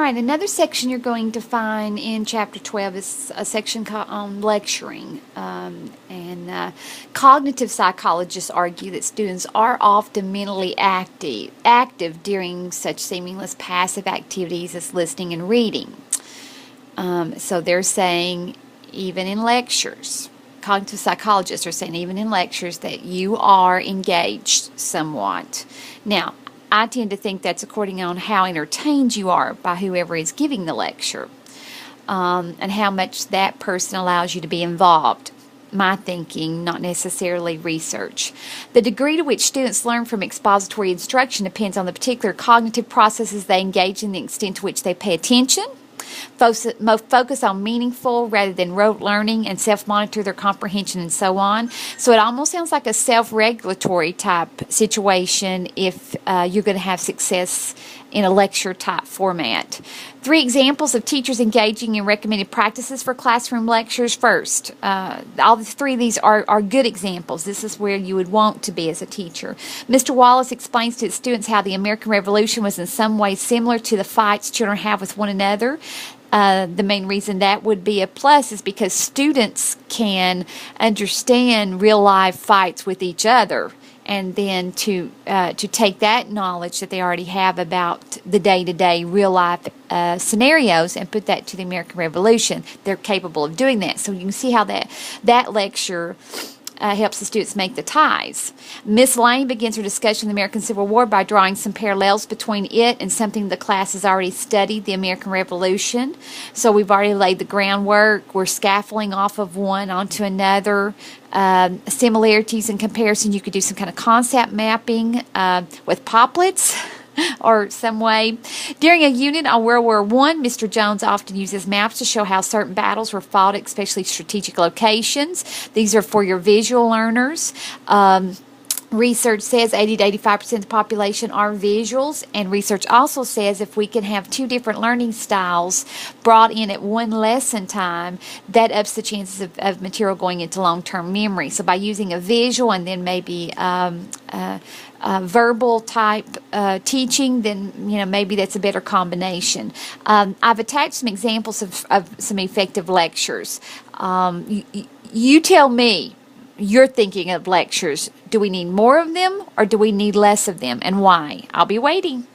right, another section you're going to find in Chapter 12 is a section on lecturing. Cognitive psychologists argue that students are often mentally active during such seamless passive activities as listening and reading. So they're saying even in lectures, cognitive psychologists are saying even in lectures that you are engaged somewhat. Now, I tend to think that's according on how entertained you are by whoever is giving the lecture, and how much that person allows you to be involved. My thinking, not necessarily research. The degree to which students learn from expository instruction depends on the particular cognitive processes they engage in, the extent to which they pay attention, focus on meaningful rather than rote learning, and self-monitor their comprehension, and so on. So it almost sounds like a self-regulatory type situation if you're going to have success in a lecture type format. 3 examples of teachers engaging in recommended practices for classroom lectures. First, all 3 of these are good examples. This is where you would want to be as a teacher. Mr. Wallace explains to his students how the American Revolution was in some ways similar to the fights children have with one another. The main reason that would be a plus is because students can understand real-life fights with each other, and then to take that knowledge that they already have about the day-to-day real-life scenarios and put that to the American Revolution. They're capable of doing that. So you can see how that lecture helps the students make the ties. Miss Lane begins her discussion of the American Civil War by drawing some parallels between it and something the class has already studied, the American Revolution. So we've already laid the groundwork. We're scaffolding off of one onto another. Similarities and comparison, you could do some kind of concept mapping with Poplets or some way. During a unit on World War I, Mr. Jones often uses maps to show how certain battles were fought, especially strategic locations. These are for your visual learners. Research says 80 to 85% of the population are visuals, and research also says if we can have 2 different learning styles brought in at one lesson time, that ups the chances of material going into long-term memory. So by using a visual and then maybe verbal type teaching, then maybe that's a better combination. I've attached some examples of some effective lectures. You tell me. You're thinking of lectures. Do we need more of them or do we need less of them, and why? I'll be waiting.